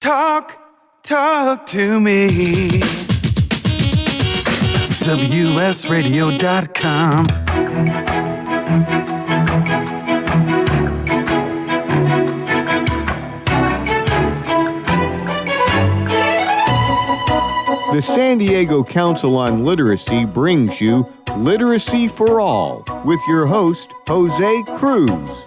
Talk to me. WSRadio.com. The San Diego Council on Literacy brings you Literacy for All with your host, Jose Cruz.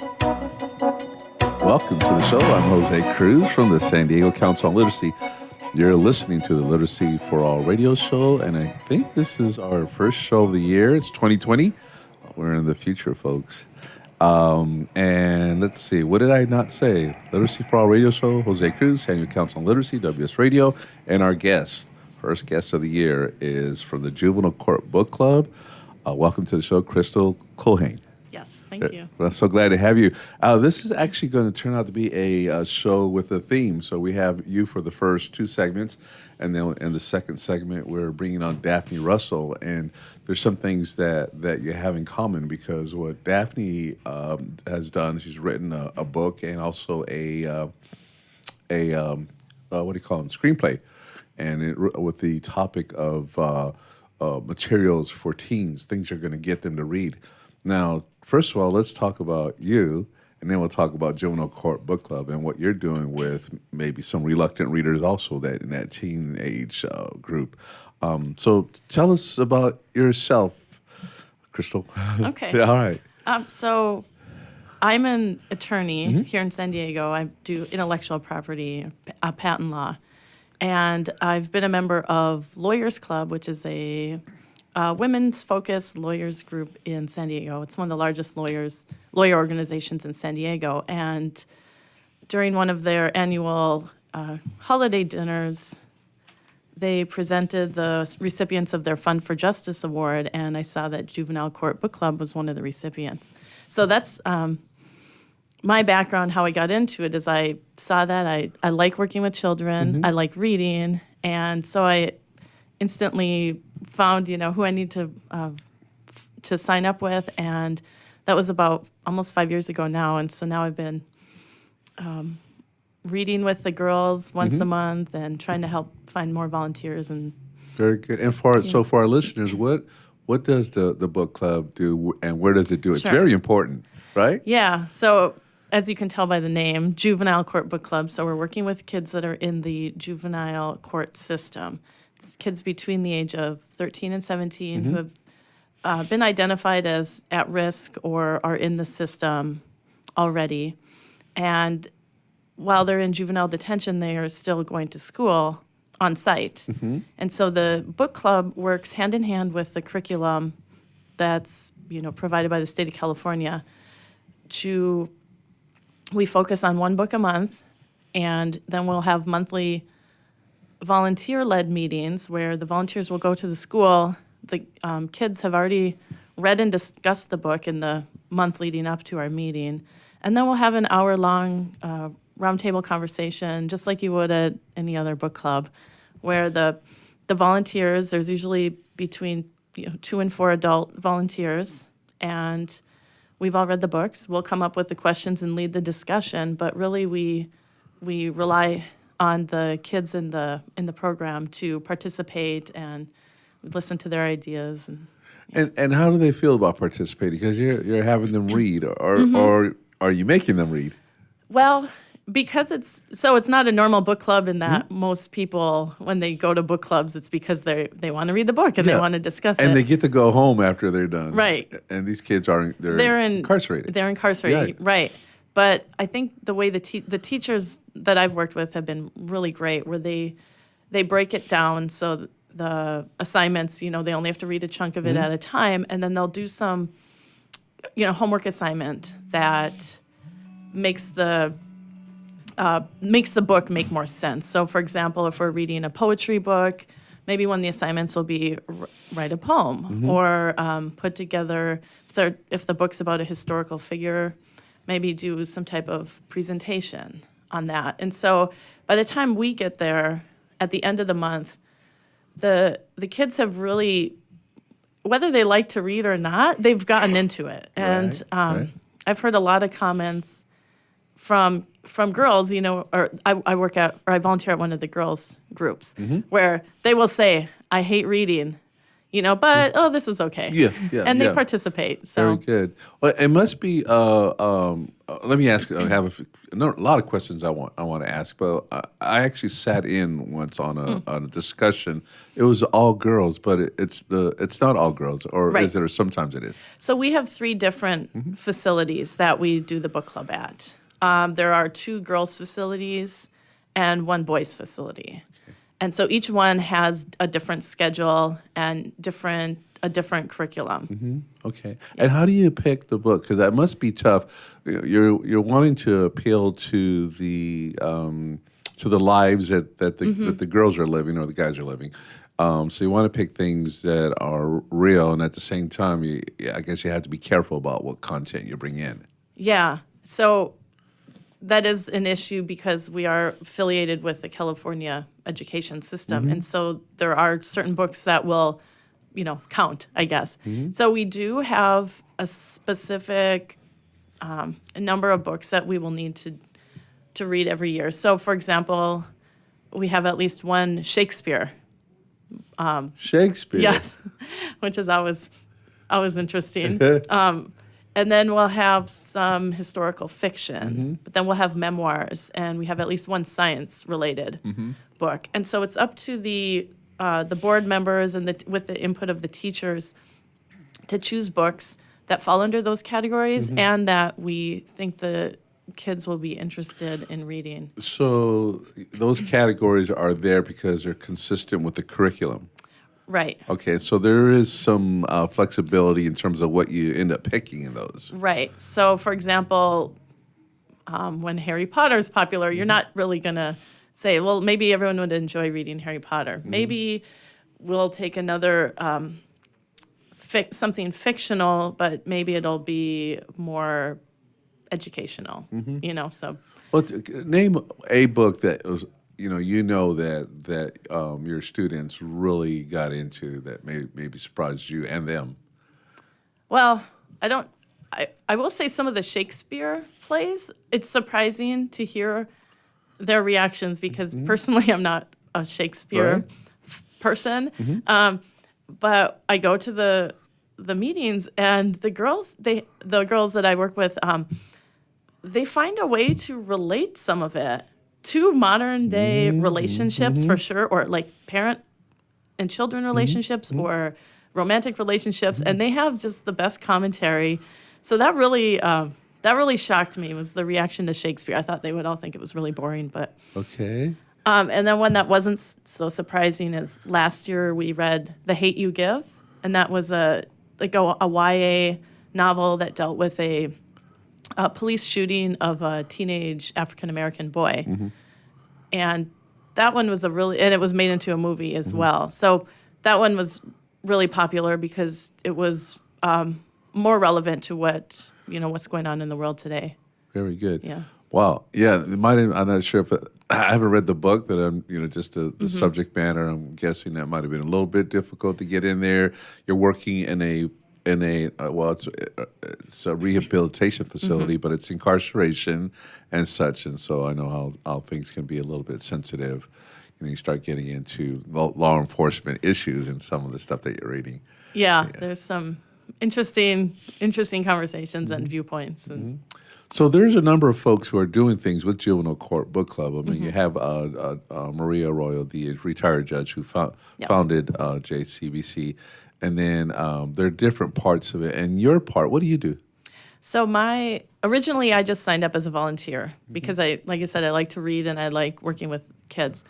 Welcome to the show. I'm Jose Cruz from the San Diego Council on Literacy. You're listening to the Literacy for All radio show, and I think this is our first show of the year. It's 2020. We're in the future, folks. And let's see, what did I not say? Literacy for All radio show, Jose Cruz, San Diego Council on Literacy, WS Radio, and our guest. First guest of the year is from the Juvenile Court Book Club. Welcome to the show, Crystal Culhane. Yes, thank you. I'm so glad to have you. This is actually going to turn out to be a show with a theme. So we have you for the first two segments, and then in the second segment, we're bringing on Daphne Russell. And there's some things that you have in common, because what Daphne has done, she's written a book and also what do you call them, screenplay. And with the topic of materials for teens, things you're going to get them to read. Now, first of all, let's talk about you, and then we'll talk about Juvenile Court Book Club and what you're doing with maybe some reluctant readers also in that teenage group. So tell us about yourself, Crystal. Okay. Yeah, all right. So I'm an attorney here in San Diego. I do intellectual property, patent law. And I've been a member of Lawyers Club, which is a women's focused lawyers group in San Diego. It's one of the largest lawyer organizations in San Diego. And during one of their annual holiday dinners, they presented the recipients of their Fund for Justice Award, and I saw that Juvenile Court Book Club was one of the recipients. So that's my background. How I got into it is I saw that I like working with children, I like reading, and so I instantly found who I need to sign up with, and that was about almost 5 years ago now. And so now I've been reading with the girls once a month and trying to help find more volunteers. And very good. And for our listeners, what does the book club do, and where does it do? It's very important, right? Yeah. So as you can tell by the name, Juvenile Court Book Club. So we're working with kids that are in the juvenile court system. It's kids between the age of 13 and 17 who have been identified as at risk or are in the system already. And while they're in juvenile detention, they are still going to school on site. And so the book club works hand in hand with the curriculum that's provided by the state of California. We focus on one book a month, and then we'll have monthly volunteer-led meetings where the volunteers will go to the school. The kids have already read and discussed the book in the month leading up to our meeting, and then we'll have an hour-long roundtable conversation, just like you would at any other book club, where the volunteers, there's usually between 2 and 4 adult volunteers, and we've all read the books. We'll come up with the questions and lead the discussion, but really we rely on the kids in the program to participate and listen to their ideas. And how do they feel about participating? Because you're having them read, or are you making them read? Well, because it's not a normal book club in that most people, when they go to book clubs, it's because they want to read the book and they want to discuss it. And they get to go home after they're done. Right. And these kids they're incarcerated. They're incarcerated, right. But I think the way the teachers that I've worked with have been really great, where they break it down so the assignments, they only have to read a chunk of it at a time, and then they'll do some, homework assignment that makes the book make more sense. So, for example, if we're reading a poetry book, maybe one of the assignments will be write a poem or put together, if the book's about a historical figure, maybe do some type of presentation on that. And so by the time we get there at the end of the month, the kids have really, whether they like to read or not, they've gotten into it. And Right. I've heard a lot of comments from from girls, or I volunteer at one of the girls groups where they will say, I hate reading, but this is okay. Yeah, yeah, and they yeah. participate. So Very good. Well, it must be. Let me ask. I have a lot of questions I want to ask, but I actually sat in once on a discussion. It was all girls, but it's not all girls, or Right. is it? Or sometimes it is. So we have 3 different facilities that we do the book club at. There are 2 girls' facilities and 1 boys' facility. Okay. And so each one has a different schedule and a different curriculum. Okay. And how do you pick the book? Because that must be tough. You're wanting to appeal to the lives that the girls are living or the guys are living. So you want to pick things that are real, and at the same time, I guess you have to be careful about what content you bring in. Yeah. So that is an issue because we are affiliated with the California education system. And so there are certain books that will, count, I guess. So we do have a specific number of books that we will need to read every year. So, for example, we have at least 1 Shakespeare. Shakespeare? Yes, which is always interesting. And then we'll have some historical fiction, but then we'll have memoirs, and we have at least 1 science-related book. And so it's up to the board members and with the input of the teachers to choose books that fall under those categories and that we think the kids will be interested in reading. So those categories are there because they're consistent with the curriculum. Right. Okay, so there is some flexibility in terms of what you end up picking in those. Right. So, for example, when Harry Potter is popular, you're not really going to say, well, maybe everyone would enjoy reading Harry Potter. Maybe we'll take another something fictional, but maybe it'll be more educational, so. Well, name a book that was, that your students really got into that maybe surprised you and them. Well, I will say some of the Shakespeare plays, it's surprising to hear their reactions because personally I'm not a Shakespeare person. But I go to the meetings and the girls that I work with, they find a way to relate some of it to modern day relationships for sure, or like parent and children relationships or romantic relationships, and they have just the best commentary. So that really shocked me was the reaction to Shakespeare. I thought they would all think it was really boring, but okay. And then one that wasn't so surprising is last year we read The Hate U Give, and that was a YA novel that dealt with a police shooting of a teenage African-American boy. And that one was and it was made into a movie as well. So that one was really popular because it was more relevant to what's going on in the world today. Very good. Yeah. Wow. Yeah. I'm not sure if I haven't read the book, but I'm, just the subject matter. I'm guessing that might have been a little bit difficult to get in there. You're working in a it's a rehabilitation facility, but it's incarceration and such. And so I know how things can be a little bit sensitive. You start getting into law enforcement issues and some of the stuff that you're reading. Yeah. There's some interesting conversations and viewpoints. And So there's a number of folks who are doing things with Juvenile Court Book Club. I mean, you have Maria Arroyo, the retired judge who founded JCBC. And then there are different parts of it. And your part, what do you do? So originally I just signed up as a volunteer because like I said, I like to read and I like working with kids.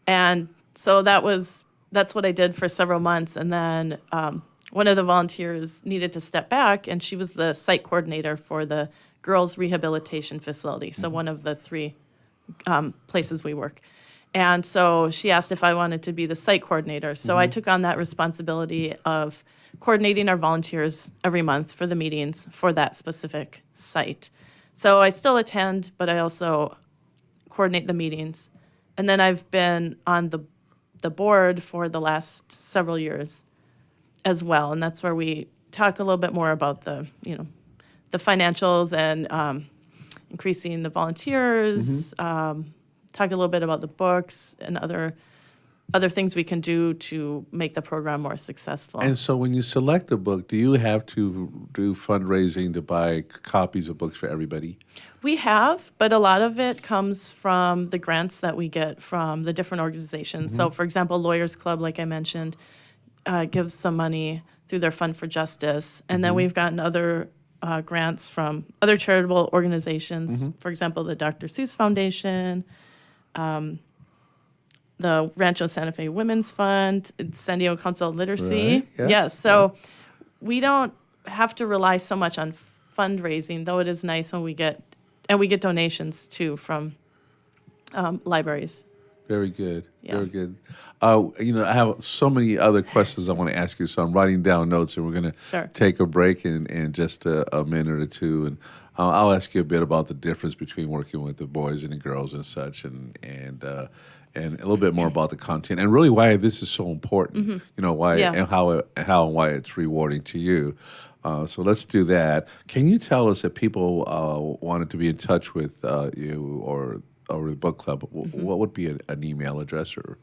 And so that's what I did for several months. And then one of the volunteers needed to step back, and she was the site coordinator for the girls' rehabilitation facility. So one of the 3 places we work. And so she asked if I wanted to be the site coordinator. So I took on that responsibility of coordinating our volunteers every month for the meetings for that specific site. So I still attend, but I also coordinate the meetings. And then I've been on the board for the last several years as well. And that's where we talk a little bit more about the financials and, increasing the volunteers, talk a little bit about the books and other things we can do to make the program more successful. And so when you select a book, do you have to do fundraising to buy copies of books for everybody? We have, but a lot of it comes from the grants that we get from the different organizations. So, for example, Lawyers Club, like I mentioned, gives some money through their Fund for Justice. And then we've gotten other grants from other charitable organizations. For example, the Dr. Seuss Foundation, the Rancho Santa Fe Women's Fund, San Diego Council on Literacy. Right, yeah. Yes, so we don't have to rely so much on fundraising, though it is nice when we get donations too from libraries. Very good. Yeah. Very good. I have so many other questions I want to ask you, so I'm writing down notes, and we're going to take a break in just a minute or two, and I'll ask you a bit about the difference between working with the boys and the girls and such, and a little bit more about the content, and really why this is so important. Why and how and why it's rewarding to you. So let's do that. Can you tell us if people wanted to be in touch with you or the book club, what would be an email address or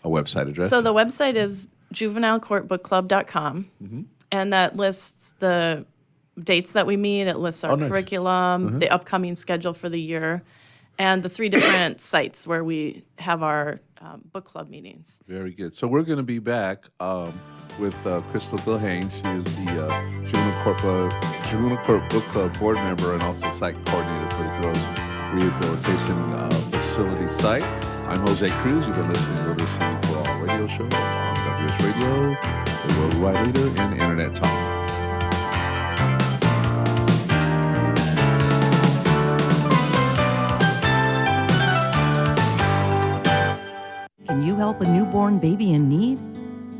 a website address? So the website is juvenilecourtbookclub.com, and that lists the dates that we meet. It lists our curriculum, the upcoming schedule for the year, and the 3 different sites where we have our book club meetings. Very good. So we're going to be back with Crystal Culhane. She is the Juvenile Court Book Club board member and also site coordinator for the Girls Rehabilitation Facility site. I'm Jose Cruz. You've been listening to Literacy for All radio show on WS Radio, the worldwide leader in Internet talk. Can you help a newborn baby in need?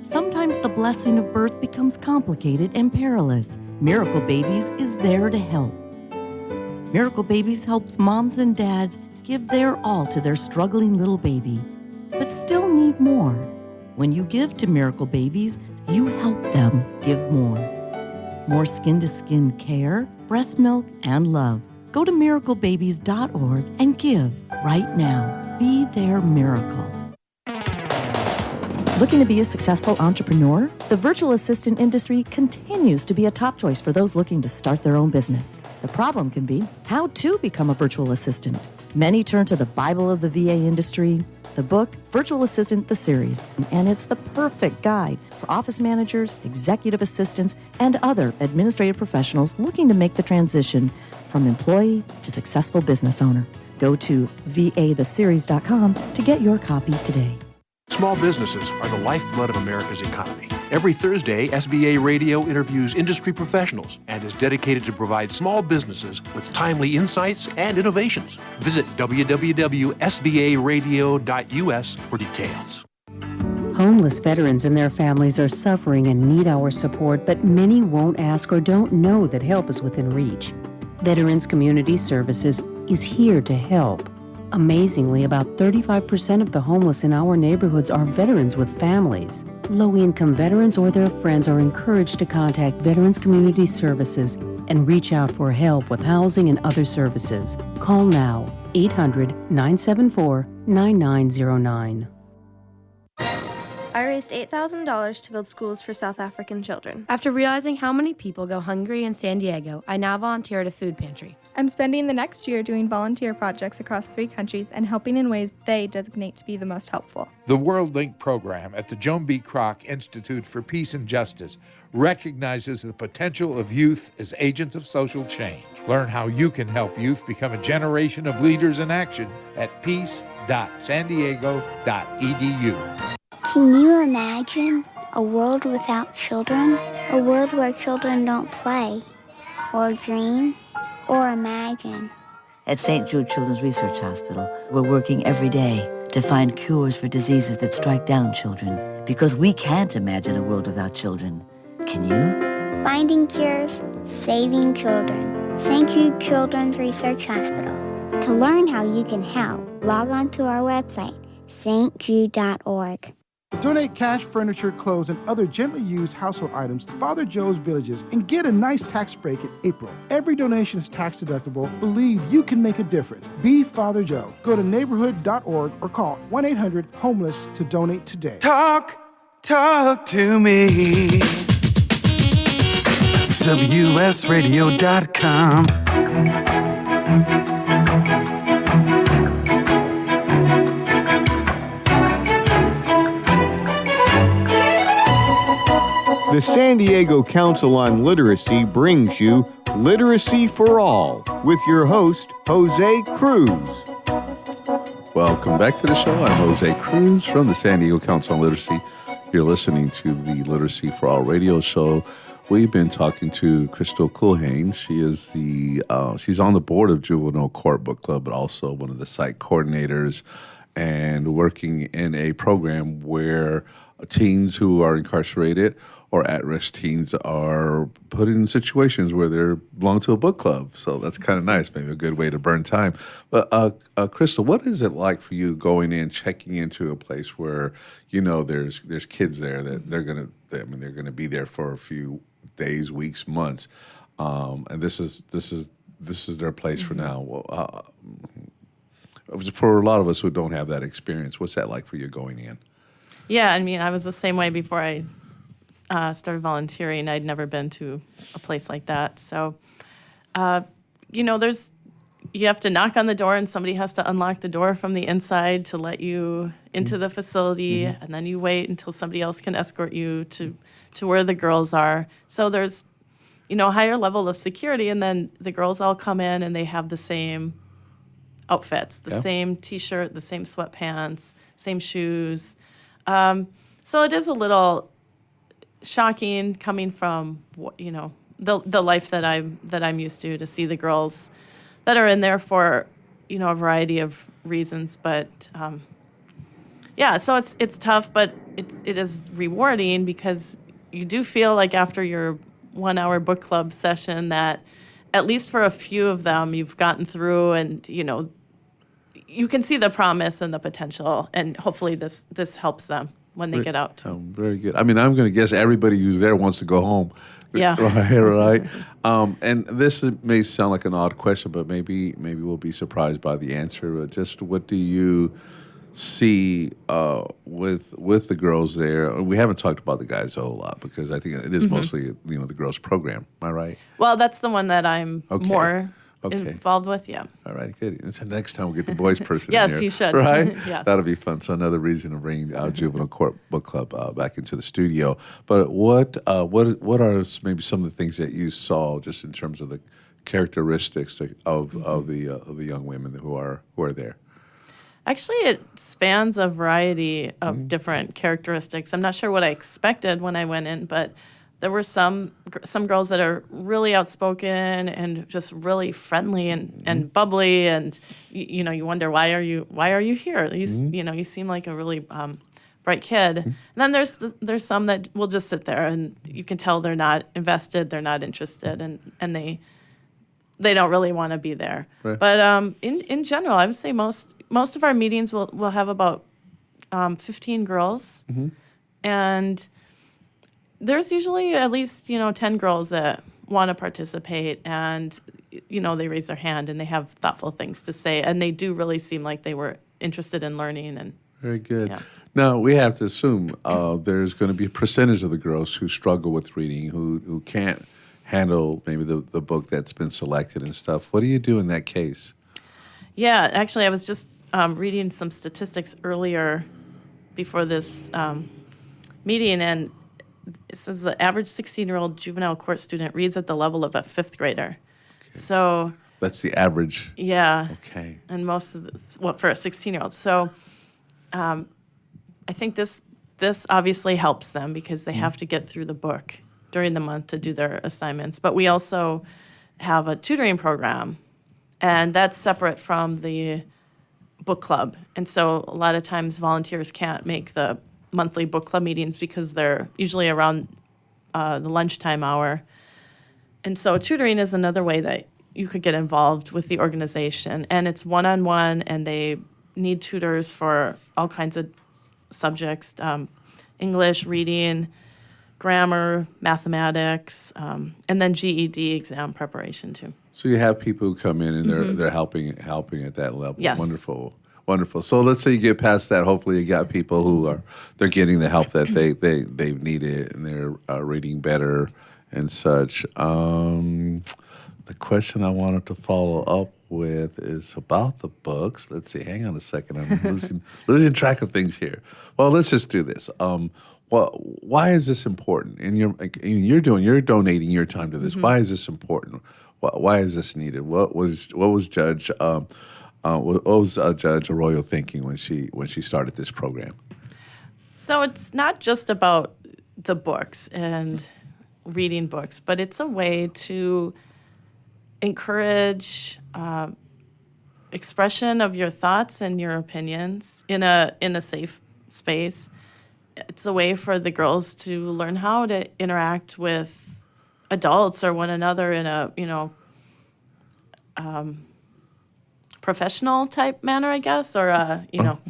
Sometimes the blessing of birth becomes complicated and perilous. Miracle Babies is there to help. Miracle Babies helps moms and dads give their all to their struggling little baby, but still need more. When you give to Miracle Babies, you help them give more. More skin-to-skin care, breast milk, and love. Go to miraclebabies.org and give right now. Be their miracle. Looking to be a successful entrepreneur? The virtual assistant industry continues to be a top choice for those looking to start their own business. The problem can be how to become a virtual assistant. Many turn to the Bible of the VA industry, the book Virtual Assistant, the series, and it's the perfect guide for office managers, executive assistants, and other administrative professionals looking to make the transition from employee to successful business owner. Go to vatheseries.com to get your copy today. Small businesses are the lifeblood of America's economy. Every Thursday, SBA Radio interviews industry professionals and is dedicated to provide small businesses with timely insights and innovations. Visit www.sbaradio.us for details. Homeless veterans and their families are suffering and need our support, but many won't ask or don't know that help is within reach. Veterans Community Services is here to help. Amazingly, about 35% of the homeless in our neighborhoods are veterans with families. Low-income veterans or their friends are encouraged to contact Veterans Community Services and reach out for help with housing and other services. Call now, 800-974-9909. I raised $8,000 to build schools for South African children. After realizing how many people go hungry in San Diego, I now volunteer at a food pantry. I'm spending the next year doing volunteer projects across 3 countries and helping in ways they designate to be the most helpful. The WorldLink program at the Joan B. Kroc Institute for Peace and Justice recognizes the potential of youth as agents of social change. Learn how you can help youth become a generation of leaders in action at peace.sandiego.edu. Can you imagine a world without children? A world where children don't play, or dream, or imagine. At St. Jude Children's Research Hospital, we're working every day to find cures for diseases that strike down children, because we can't imagine a world without children. Can you? Finding cures, saving children. St. Jude Children's Research Hospital. To learn how you can help, log on to our website, stjude.org. Donate cash, furniture, clothes, and other gently used household items to Father Joe's Villages and get a nice tax break in April. Every donation is tax deductible. Believe you can make a difference. Be Father Joe. Go to neighborhood.org or call 1-800-HOMELESS to donate today. Talk to me. WSRadio.com. The San Diego Council on Literacy brings you Literacy for All with your host, Jose Cruz. Welcome back to the show. I'm Jose Cruz from the San Diego Council on Literacy. You're listening to the Literacy for All radio show. We've been talking to Crystal Culhane. She is she's on the board of Juvenile Court Book Club, but also one of the site coordinators and working in a program where teens who are incarcerated or at-risk teens are put in situations where they belong to a book club. So that's kind of nice, maybe a good way to burn time. But Crystal, what is it like for you going in, checking into a place where you know there's kids there that they're gonna be there for a few days, weeks, months, and this is their place for now. Well, for a lot of us who don't have that experience, what's that like for you going in? Yeah, I mean, I was the same way before I started volunteering. I'd never been to a place like that. So, you have to knock on the door and somebody has to unlock the door from the inside to let you into the facility. Mm-hmm. And then you wait until somebody else can escort you to where the girls are. So there's, higher level of security. And then the girls all come in and they have the same outfits, the same T-shirt, the same sweatpants, same shoes. So it is a little shocking coming from the life that I'm used to see the girls that are in there for a variety of reasons. But so it's tough, but it is rewarding because you do feel like after your 1 hour book club session that at least for a few of them you've gotten through and you can see the promise and the potential, and hopefully this helps them when they get out. Very good. I mean, I'm going to guess everybody who's there wants to go home. Yeah. Right. And this may sound like an odd question, but maybe we'll be surprised by the answer. But just what do you see with the girls there? We haven't talked about the guys a whole lot because I think it is mostly the girls program. Am I right? Well, that's the one that I'm more involved with, yeah. All right, good. So next time we'll get the boys person yes, in here. You should. Right? Yes. That'll be fun. So another reason to bring Juvenile Court Book Club back into the studio. But what are maybe some of the things that you saw just in terms of the characteristics of the young women who are there? Actually, it spans a variety of different characteristics. I'm not sure what I expected when I went in, but there were some girls that are really outspoken and just really friendly and bubbly, and you wonder why are you here? You seem like a really bright kid. And then there's some that will just sit there, and you can tell they're not invested, they're not interested, and they don't really want to be there. Right. But in general, I would say most of our meetings will have about 15 girls, and there's usually at least 10 girls that want to participate, and they raise their hand and they have thoughtful things to say, and they do really seem like they were interested in learning. And very good. Yeah. Now we have to assume there's going to be a percentage of the girls who struggle with reading, who can't handle maybe the book that's been selected and stuff. What do you do in that case? Yeah, actually, I was just reading some statistics earlier before this meeting, and it says the average 16-year-old juvenile court student reads at the level of a fifth grader. Okay. So that's the average. Yeah. Okay. And most of for a 16-year-old. So I think this obviously helps them because they have to get through the book during the month to do their assignments. But we also have a tutoring program, and that's separate from the book club. And so a lot of times volunteers can't make the monthly book club meetings because they're usually around the lunchtime hour. And so tutoring is another way that you could get involved with the organization. And it's one-on-one, and they need tutors for all kinds of subjects, English, reading, grammar, mathematics, and then GED exam preparation too. So you have people who come in and they're helping at that level. Yes. Wonderful. So let's say you get past that. Hopefully, you got people who they're getting the help that they've needed and they're reading better and such. The question I wanted to follow up with is about the books. Let's see. Hang on a second. I'm losing track of things here. Well, let's just do this. Why is this important? And you're donating your time to this. Why is this important? Why is this needed? What was Judge Arroyo thinking when she started this program? So it's not just about the books and reading books, but it's a way to encourage expression of your thoughts and your opinions in a safe space. It's a way for the girls to learn how to interact with adults or one another in a professional type manner, I guess, or what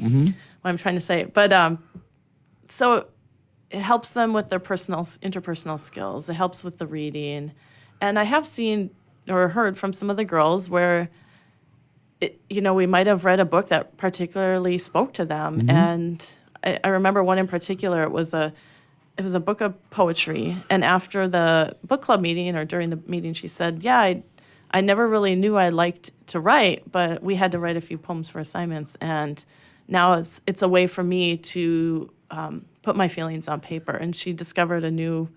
I'm trying to say. But so it helps them with their interpersonal skills. It helps with the reading, and I have seen or heard from some of the girls where, we might have read a book that particularly spoke to them, and I remember one in particular. It was a book of poetry, and after the book club meeting or during the meeting, she said, "Yeah, I never really knew I liked to write, but we had to write a few poems for assignments, and now it's a way for me to put my feelings on paper." And she discovered a new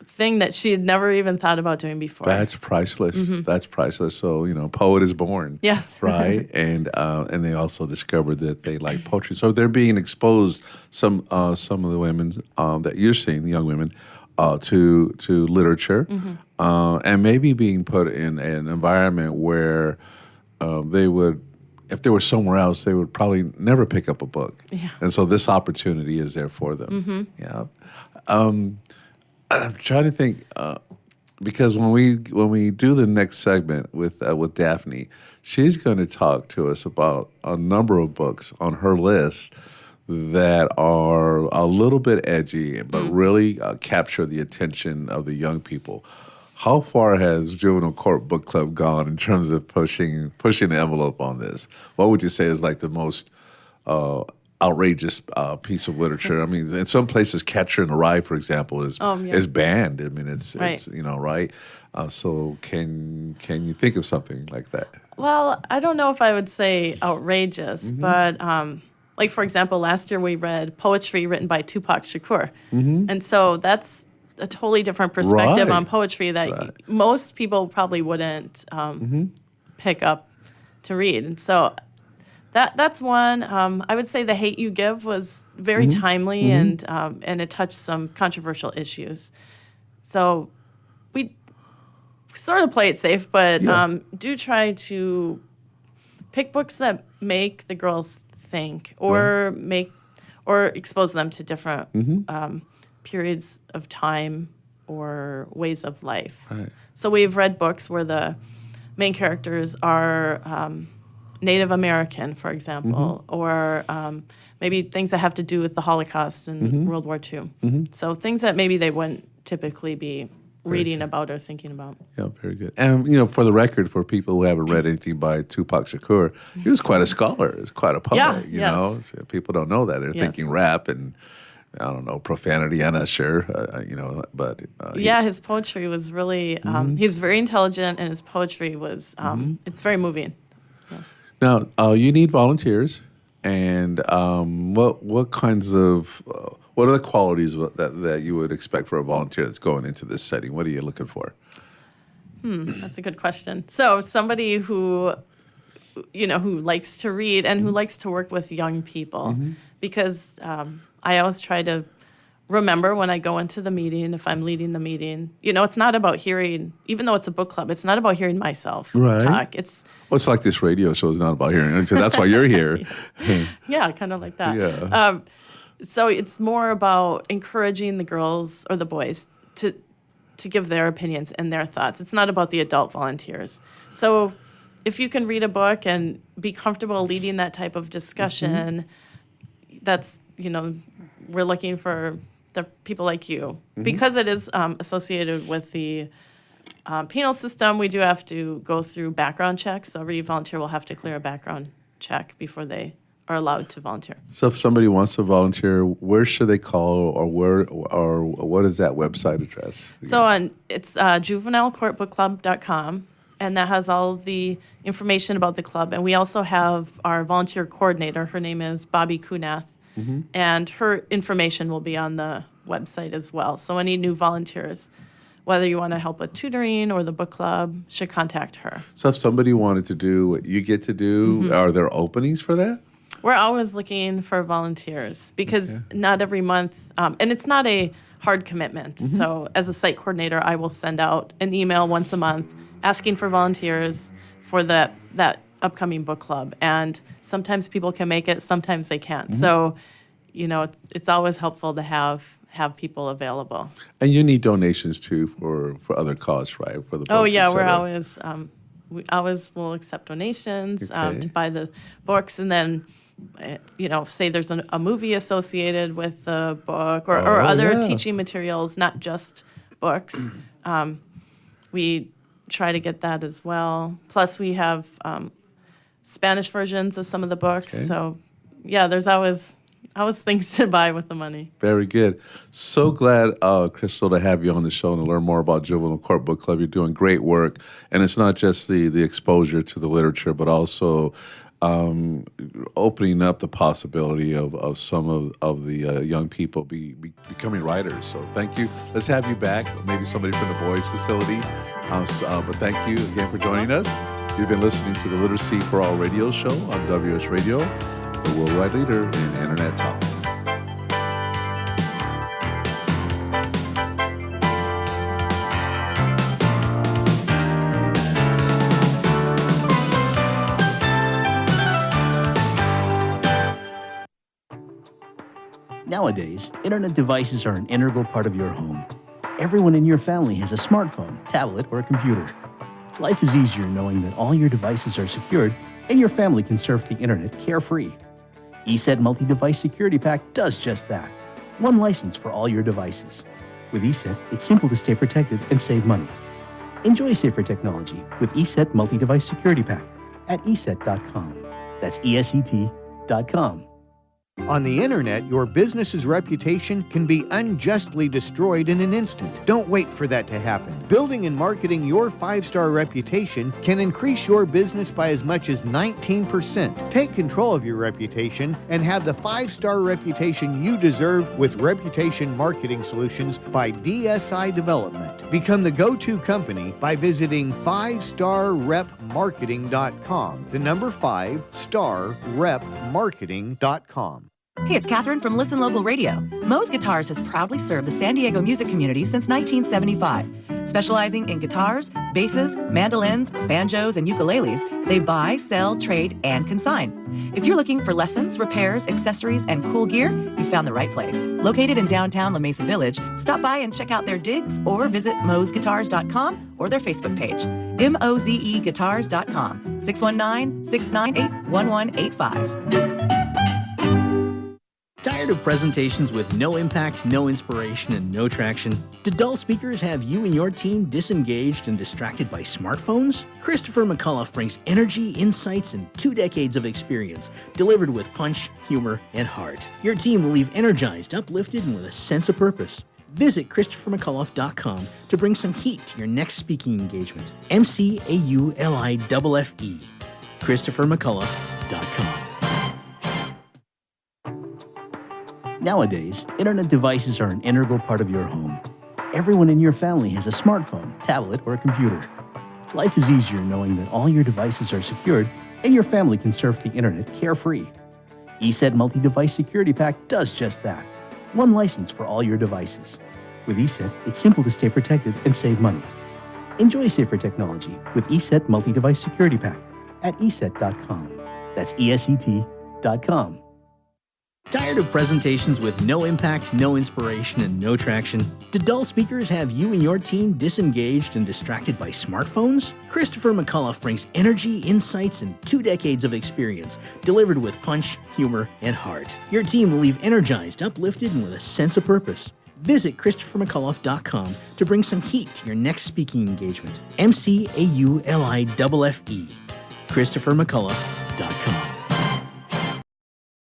thing that she had never even thought about doing before. That's priceless. That's priceless. So, poet is born. Yes. Right? And they also discovered that they like poetry. So they're being exposed, some of the women that you're seeing, the young women, to literature, and maybe being put in an environment where they would, if they were somewhere else, they would probably never pick up a book. Yeah. And so this opportunity is there for them. Yeah. I'm trying to think because when we do the next segment with Daphne, she's going to talk to us about a number of books on her list that are a little bit edgy, but really capture the attention of the young people. How far has Juvenile Court Book Club gone in terms of pushing the envelope on this? What would you say is like the most outrageous piece of literature? I mean, in some places, Catcher in the Rye, for example, is banned. I mean, it's right. So can you think of something like that? Well, I don't know if I would say outrageous, but like, for example, last year we read poetry written by Tupac Shakur. And so that's a totally different perspective on poetry that most people probably wouldn't pick up to read. And so that's one. I would say The Hate U Give was very timely and it touched some controversial issues. So we sort of play it safe, but do try to pick books that make the girls think or expose them to different periods of time or ways of life. Right. So we've read books where the main characters are Native American, for example, or maybe things that have to do with the Holocaust and World War II. So things that maybe they wouldn't typically be reading about or thinking about. Yeah, very good. And, for the record, for people who haven't read anything by Tupac Shakur, he was quite a scholar. He was quite a poet, you know. So people don't know that. They're thinking rap and, I don't know, profanity. I'm not sure, but... his poetry was really... he was very intelligent, and his poetry was... it's very moving. Yeah. Now, you need volunteers. And what kinds of... what are the qualities that you would expect for a volunteer that's going into this setting? What are you looking for? That's a good question. So somebody who likes to read and who likes to work with young people, because I always try to remember when I go into the meeting, if I'm leading the meeting, it's not about hearing, even though it's a book club, it's not about hearing myself talk. It's like this radio show is not about hearing. So that's why you're here. Yeah, kind of like that. Yeah. So it's more about encouraging the girls or the boys to give their opinions and their thoughts. It's not about the adult volunteers. So if you can read a book and be comfortable leading that type of discussion, that's we're looking for the people like you. Mhm. Because it is associated with the penal system, we do have to go through background checks. So every volunteer will have to clear a background check before they are allowed to volunteer. So if somebody wants to volunteer, where should they call, or what is that website address? So it's juvenilecourtbookclub.com, and that has all the information about the club. And we also have our volunteer coordinator. Her name is Bobby Kunath, Mhm. and her information will be on the website as well. So any new volunteers, whether you want to help with tutoring or the book club, should contact her. So if somebody wanted to do what you get to do, Mhm. are there openings for that? We're always looking for volunteers because not every month, and it's not a hard commitment. Mhm. So as a site coordinator, I will send out an email once a month asking for volunteers for that upcoming book club. And sometimes people can make it, sometimes they can't. Mhm. So, it's always helpful to have people available. And you need donations too for other causes, right? For the Oh books, yeah, et we cetera. always will accept donations Okay. to buy the books, and then say there's a movie associated with the book or Oh, other yeah. teaching materials, not just books. We try to get that as well. Plus, we have Spanish versions of some of the books. Okay. So yeah, there's always things to buy with the money. Very good. So glad, Crystal, to have you on the show and to learn more about Juvenile Court Book Club. You're doing great work. And it's not just the exposure to the literature, but also opening up the possibility of some of the young people becoming writers. So thank you. Let's have you back, maybe somebody from the boys facility. But thank you again for joining us. You've been listening to the Literacy for All radio show on WS Radio, the worldwide leader in Internet talk. Nowadays, internet devices are an integral part of your home. Everyone in your family has a smartphone, tablet, or a computer. Life is easier knowing that all your devices are secured and your family can surf the internet carefree. ESET Multi-Device Security Pack does just that. One license for all your devices. With ESET, it's simple to stay protected and save money. Enjoy safer technology with ESET Multi-Device Security Pack at ESET.com. That's ESET.com. On the internet, your business's reputation can be unjustly destroyed in an instant. Don't wait for that to happen. Building and marketing your 5-star reputation can increase your business by as much as 19%. Take control of your reputation and have the 5-star reputation you deserve with Reputation Marketing Solutions by DSI Development. Become the go-to company by visiting 5starrepmarketing.com. The number 5starrepmarketing.com. Hey, it's Catherine from Listen Local Radio. Moe's Guitars has proudly served the San Diego music community since 1975. Specializing in guitars, basses, mandolins, banjos, and ukuleles, they buy, sell, trade, and consign. If you're looking for lessons, repairs, accessories, and cool gear, you found the right place. Located in downtown La Mesa Village, stop by and check out their digs or visit moesguitars.com or their Facebook page. mozeguitars.com, 619-698-1185. Tired of presentations with no impact, no inspiration, and no traction? Do dull speakers have you and your team disengaged and distracted by smartphones? Christopher McCullough brings energy, insights, and 2 decades of experience, delivered with punch, humor, and heart. Your team will leave energized, uplifted, and with a sense of purpose. Visit ChristopherMcCullough.com to bring some heat to your next speaking engagement. MCAULIFFE. ChristopherMcCullough.com. Nowadays, internet devices are an integral part of your home. Everyone in your family has a smartphone, tablet, or a computer. Life is easier knowing that all your devices are secured and your family can surf the internet carefree. ESET Multi-Device Security Pack does just that. One license for all your devices. With ESET, it's simple to stay protected and save money. Enjoy safer technology with ESET Multi-Device Security Pack at ESET.com. That's ESET.com. Tired of presentations with no impact, no inspiration, and no traction? Do dull speakers have you and your team disengaged and distracted by smartphones? Christopher McCullough brings energy, insights, and 2 decades of experience, delivered with punch, humor, and heart. Your team will leave energized, uplifted, and with a sense of purpose. Visit ChristopherMcCullough.com to bring some heat to your next speaking engagement. MCAULIFFE. ChristopherMcCullough.com.